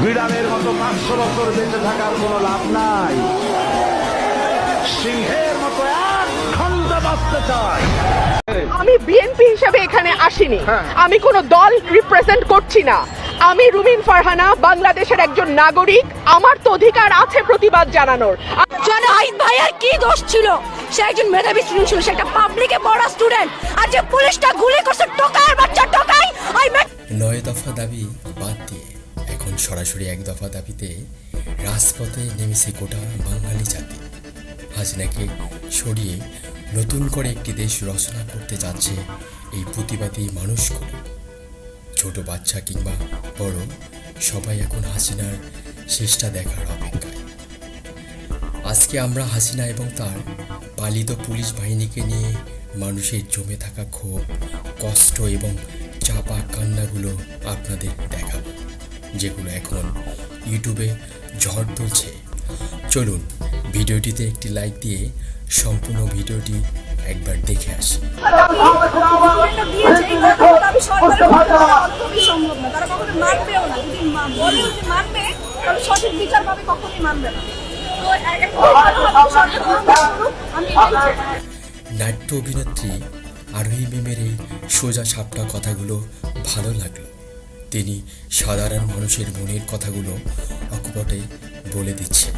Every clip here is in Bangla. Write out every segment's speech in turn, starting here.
বিড়ালের মতো 500 বছর বেঁচে থাকার কোনো লাভ নাই। সিংহের মতো এক খণ্ড বাঁচতে চাই। আমি বিএনপি হিসেবে এখানে আসিনি, আমি কোনো দল রিপ্রেজেন্ট করছি না। আমি রুমিন ফারহানা, বাংলাদেশের একজন নাগরিক। আমার তো অধিকার আছে প্রতিবাদ জানানোর। জানাইদ ভাইয়ের কি দোষ ছিল? সে একজন মেধাবী স্টুডেন্ট ছিল, সে একটা পাবলিকে পড়া স্টুডেন্ট। আর যে পুলিশটা গুলি করছে, টোকার বাচ্চা টোকাই। 9 দফা দাবি বাদ দিয়ে এখন সরাসরি 1 দফা দাবিতে রাজপথে নেমেছে গোটা বাঙালি জাতি। হাসিনাকে সরিয়ে নতুন করে একটি দেশ রচনা করতে যাচ্ছে এই প্রতিবাদী মানুষগুলো। ছোট বাচ্চা কিংবা বড়, সবাই এখন হাসিনার শেষটা দেখার অপেক্ষায়। আজকে আমরা হাসিনা এবং তার পালিত পুলিশ বাহিনীকে নিয়ে মানুষের জমে থাকা ক্ষোভ, কষ্ট এবং চাপা কান্নাগুলো আপনাদের দেখাবো, যেগুলো এখন ইউটিউবে ঝড় তুলছে। চলুন ভিডিওটিতে একটি লাইক দিয়ে সম্পূর্ণ ভিডিওটি একবার দেখে আসি। নাট্য অভিনেত্রী আরোহী মিমের এই সোজা সাপটা কথাগুলো ভালো লাগলো। তিনি সাধারণ মানুষের মনের কথাগুলো অকপটে বলে দিচ্ছে।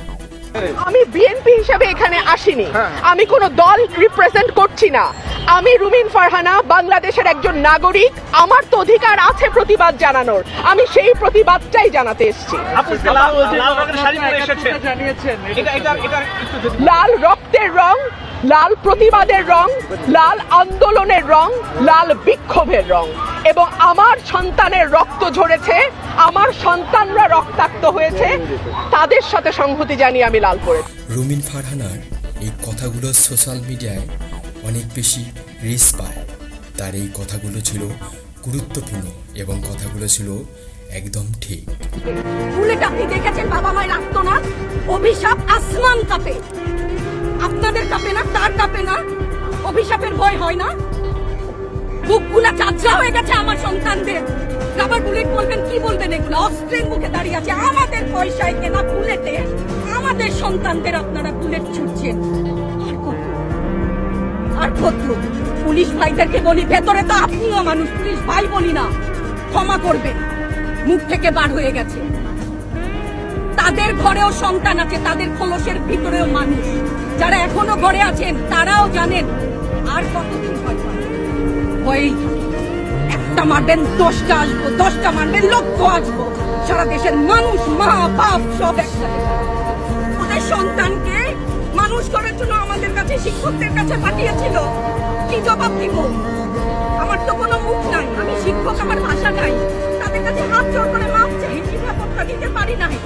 আমি বিএনপি হিসেবে এখানে আসিনি, আমি কোনো দল রিপ্রেজেন্ট করছি না। আমি রুমিন ফারহানা, বাংলাদেশের একজন নাগরিক। আমার তো অধিকার আছে প্রতিবাদ জানানোর। আমি সেই প্রতিবাদটাই জানাতে এসেছি। লাল রক্তের রং, লাল প্রতিবাদের রং, লাল আন্দোলনের রং, লাল বিক্ষোভের রং। এবং আমার সন্তানের রক্ত ঝরেছে, আমার সন্তানরা রক্তাক্ত হয়েছে, তাদের সাথে সংহতি জানিয়ে আমি লাল পরেছি। রুমিন ফারহানার এই কথাগুলো সোশ্যাল মিডিয়ায় অনেক বেশি রিচ পায়। তার এই কথাগুলো ছিল গুরুত্বপূর্ণ এবং কথাগুলো ছিল একদম ঠিক। বুলেট আপনি দেখেছেন, বাবা মায়ের রাখতো না, অভিশাপ আসমান কাঁপে। আপনাদের কাঁপে না, তার কাঁপে না? অভিশাপের ভয় হয় না? বুকগুলা চাচা হয়ে গেছে আমার সন্তানদের। রাবার বুলেট বলবেন, কি বলবেন? এগুলো অস্ত্রের মুখে দাঁড়িয়ে আছে, আমাদের পয়সায় কেনা বুলেটে আমাদের সন্তানদের আপনারা বুলেট ছুটছেন। আর কত, আর কত? পুলিশ ভাইদেরকে বলি, ভেতরে তো আপনিও মানুষ, পুলিশ ভাই বলি না, ক্ষমা করবেন, মুখ থেকে বার হয়ে গেছে। তাদের ঘরেও সন্তান আছে, তাদের খোলসের ভিতরেও মানুষ। যারা এখনো ঘরে আছেন তারাও জানেন আর কতদিন ভয় পাবেন। ভয়েই একটা মারবেন 10টা আসবো, 10টা মারবেন লক্ষ আসবো। সারা দেশের মানুষ, মা বাপ সব একসাথে। ওদের সন্তানকে মানুষ করার জন্য আমাদের কাছে, শিক্ষকদের কাছে পাঠিয়েছিল। কি জবাব দিব? আমার তো কোনো মুখ নাই, আমি শিক্ষক, আমার ভাষা নাই। তাদের কাছে হাত জোড় করে মাপ চাই। নিরাপত্তা দিতে পারি নাই,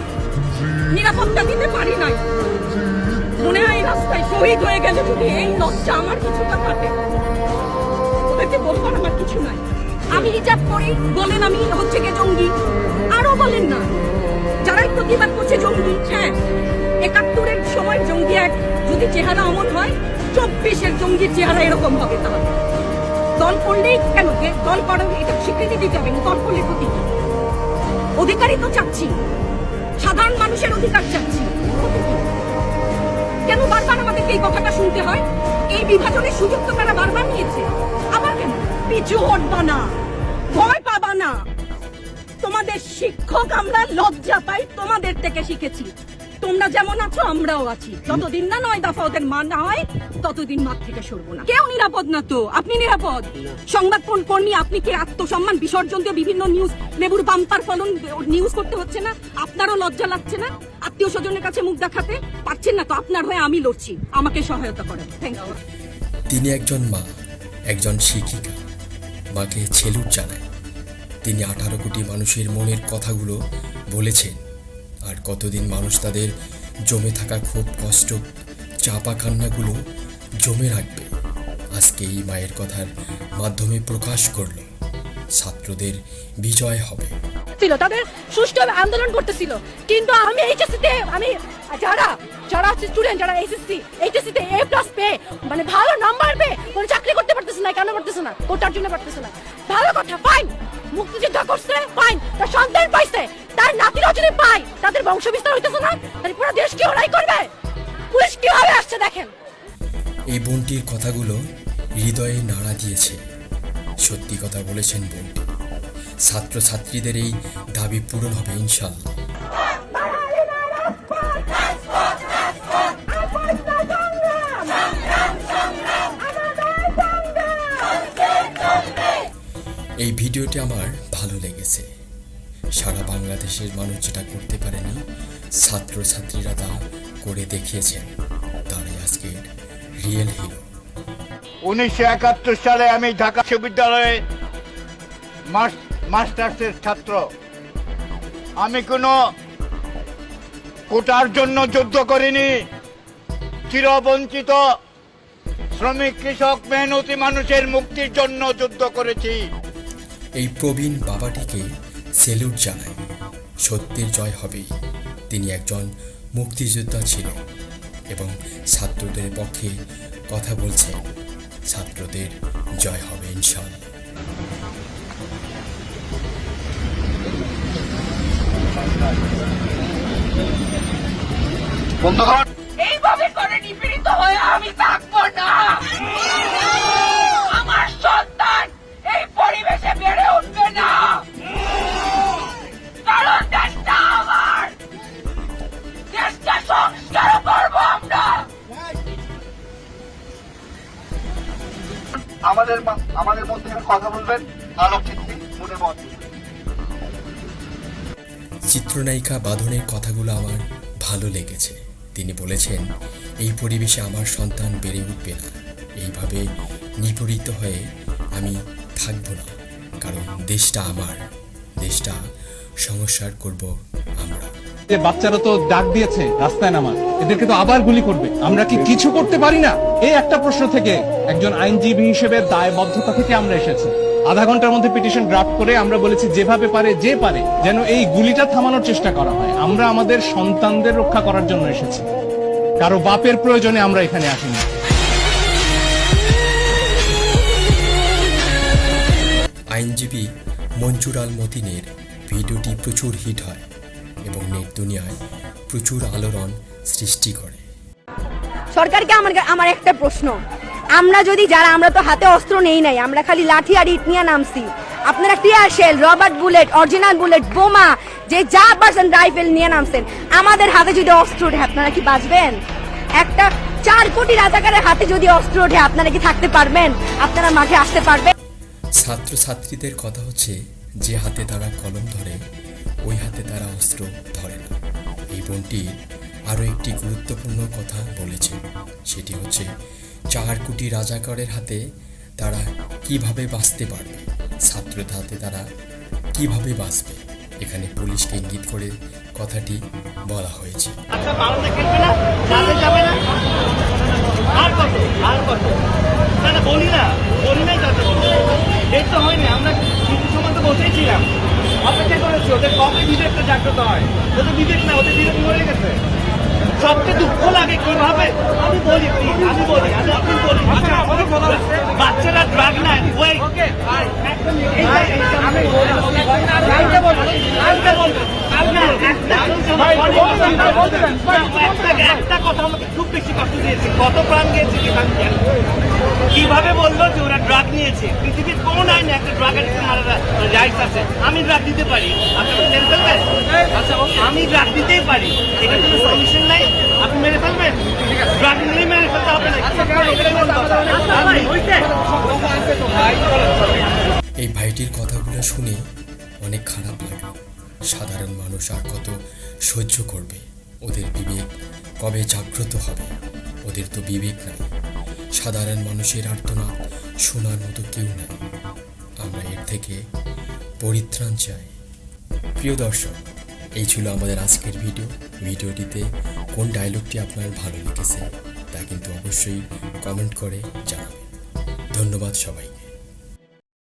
নিরাপত্তা দিতে পারি নাই। মনে হয় রাস্তায় শহীদ হয়ে গেলে যদি এই লজ্জা আমার কিছুটা কাটে। ওদেরকে বলবার আমার কিছু নাই। আমি হিজাব করি বলেন আমি হচ্ছে গে জঙ্গি, আরো বলেন না যারাই প্রতিবাদ করছে জঙ্গি। হ্যাঁ, 71-এর সময় জঙ্গি এক যদি চেহারা অমন হয়, 24-এর জঙ্গির চেহারা এরকম হবে। তাহলে দল করলেই কেন, দল করা এটা স্বীকৃতি দিতে হবে। দল করলে ক্ষতি কি? অধিকারই তো চাচ্ছি, সাধারণ মানুষের অধিকার চাচ্ছি। কেন বারবার আমাদেরকে এই কথাটা শুনতে হয়? এই বিভাজনের সুযোগ তো তারা বারবার নিয়েছে। আবার কেন? পিছু হটবা না, ভয় পাবা না। তোমাদের শিক্ষক আমরা, লজ্জা পাই, তোমাদের থেকে শিখেছি। তোমরা যেমন আছো আমরাও আছি। যতদিন না 9 দফা ওদের মানা হয় ততদিন মাঠ থেকে সরবো না। কেউ নিরাপদ না তো। আপনি নিরাপদ? সংবাদ কর্মী আপনি কি আত্মসম্মান বিসর্জন দিয়ে বিভিন্ন নিউজ, লেবুর বাম্পার ফলন নিউজ করতে হচ্ছে না? আপনারও লজ্জা লাগছে না? আত্মীয় স্বজনের কাছে মুখ দেখাতে পারছেন না তো? আপনার হয়ে আমি লড়ছি, আমাকে সহায়তা করেন। Thank you. তিনি একজন মা, একজন শিক্ষিকা, মাকে সেলুট জানায়। তিনি 18 কোটি মানুষের মনের কথাগুলো বলেছেন। আর কতদিন মানুষ তাদের জমে থাকা খুব কষ্ট, চাপা কান্নাগুলো জমে রাখবে? আজকে এই মায়ের কথার মাধ্যমে প্রকাশ করলো ছাত্রদের বিজয় হবে। তাদের সুষ্ঠুভাবে আন্দোলন করতেছিল, কিন্তু আমি এইচএসসিতে, আমি যারা স্টুডেন্ট, যারা এইচএসসিতে A+ পেয়ে, মানে ভালো নাম্বার পেয়ে কোনো চাকরি করতে পারতেছে না। কেন পারতেছে না? কোটার জন্য পারতেছে না। ভালো কথা, ফাইন, মুক্তিযুদ্ধ করছে, ফাইন, তার সন্তান পাইছে, তার নাতিরাও যদি পায় তাদের বংশ বিস্তার হইতেছে না, তাহলে পুরো দেশ কি ওরাই করবে? পুলিশ কিভাবে আসছে দেখেন। এই বোনটির কথাগুলো হৃদয়ে নাড়া দিয়েছে। সত্যি কথা বলেছেন বোনটি। ছাত্রছাত্রীদের এই দাবি পূরণ হবে ইনশাল্লাহ। এই ভিডিওটি আমার ভালো লেগেছে। সারা বাংলাদেশের মানুষ যেটা করতে পারেনি, ছাত্রছাত্রীরা তা করে দেখিয়েছেন। তারাই আজকের রিয়েল হিরো। 1971 সালে আমি ঢাকা বিশ্ববিদ্যালয়ে মাস্টার্সের ছাত্র। আমি কোনো কোটার জন্য যুদ্ধ করিনি। চিরবঞ্চিত শ্রমিক, কৃষক, মেহনতি মানুষের মুক্তির জন্য যুদ্ধ করেছি। এই প্রবীণ বাবাটিকে সেলুট জানাই। সত্যের জয় হবেই। তিনি একজন মুক্তিযোদ্ধা ছিলেন এবং ছাত্রদের পক্ষে কথা বলছেন। ছাত্রদের জয় হবে ইনশাআল্লাহ। বন্ধুগণ, এইভাবে করে নিপীড়িত হয়ে আমি থাকবো না। আমার সন্তান এই পরিবেশে বেড়ে উঠবে না, কারণ দেশটা আমার। দেশটা সংস্কার করবো আমরা। আমাদের মধ্যে কথা বলবেন আলোকচিত্রী মনে মত। চিত্রনায়িকা বাঁধনের কথাগুলো আমার ভালো লেগেছে। তিনি বলেছেন, এই পরিবেশে আমার সন্তান বেড়ে উঠবে না। এইভাবে নিপীড়িত হয়ে আমি থাকবো না, কারণ দেশটা আমার। দেশটা সংস্কার করব আমরা। যে বাচ্চারা তো ডাক দিয়েছে রাস্তায় নামার, এদেরকে তো আবার গুলি করবে। আমরা কি কিছু করতে পারি না? এই একটা প্রশ্ন থেকে একজন আইনজীবী হিসেবে দায়বদ্ধতা থেকে আমরা এসেছি। আধা ঘন্টার মধ্যে পিটিশন ড্রাফট করে আমরা বলেছি যেভাবে পারে যে পারে যেন এই গুলিটা থামানোর চেষ্টা করা হয়। আমরা আমাদের সন্তানদের রক্ষা করার জন্য এসেছি, কারো বাপের প্রয়োজনে আমরা এখানে আসিনি। আইনজীবী মঞ্জুর আল মতিনের ভিডিওটি প্রচুর হিট হয় এবং নেট দুনিয়ায় প্রচুর আলোড়ন সৃষ্টি করে। সরকারকে আমার একটা প্রশ্ন, আমরা যদি আমরা তো হাতে অস্ত্র নেই নাই, আমরা খালি লাঠি আর ইট নিয়ে নামছি। আপনারা tear shell, rubber bullet, original bullet, বোমা, যে যা পারছেন রাইফেল নিয়ে নামছেন। আমাদের হাতে যদি অস্ত্র ওঠে আপনারা কি বাঁচবেন? একটা 4 কোটি রাজাকারের হাতে যদি অস্ত্র ওঠে আপনারা কি থাকতে পারবেন? আপনারা মাঠে আসতে পারবেন? ছাত্রছাত্রীদের কথা হচ্ছে, যে হাতে তারা কলম ধরে ওই হাতে তারা অস্ত্র ধরে না। এই বোনটি আরও একটি গুরুত্বপূর্ণ কথা বলেছে, সেটি হচ্ছে 4 কোটি রাজাকারের হাতে তারা কিভাবে বাঁচতে পারবে, ছাত্রদের হাতে তারা কিভাবে বাঁচবে। এখানে পুলিশকে ইঙ্গিত করে কথাটি বলা হয়েছে। আচ্ছা, ভারতে খেলবে না, যাবে যাবে না, আর কত না না বলি নাই তাতে ডেট তো হয়নি। আমরা কিছু সময় তো বসেই ছিলাম, অপেক্ষা করেছি। ওদের কবে বিবেকটা জাগ্রত হয়? ওদের বিবেক না, ওদের বিবেক মরে গেছে। সবচেয়ে দুঃখ লাগে কিভাবে, আমি বলি বাচ্চারা ড্রাগ নেয়। একটা কথা আমাকে খুব বেশি কষ্ট দিয়েছে, কত প্রাণ গিয়েছে কিভাবে বললো যে ওরা ড্রাগ নিয়েছে। পৃথিবীর কোন আইনে একটা ড্রাগ মারা রাইটস আছে? আমি ড্রাগ দিতে পারি, আপনারা মেরে ফেলবেন? আমি ড্রাগ দিতেই পারি, এটা কোনো সলিউশন নাই। আপনি মেরে ফেলবেন? ড্রাগ নিয়ে মেরে ফেলতে হবে না। এই ভাইটির কথাগুলো শুনে অনেক খারাপ লাগলো। সাধারণ মানুষ আর কত সহ্য করবে? ওদের বিবেক কবে জাগ্রত হবে? ওদের তো বিবেক নাই। সাধারণ মানুষের আর্তনাদ শোনার মতো কেউ নাই। আমরা এর থেকে পরিত্রাণ চাই। প্রিয় দর্শক, এই ছিল আমাদের আজকের ভিডিওটিতে কোন ডায়লগটি আপনার ভালো লেগেছে তা কিন্তু অবশ্যই কমেন্ট করে জানাবেন। ধন্যবাদ সবাই।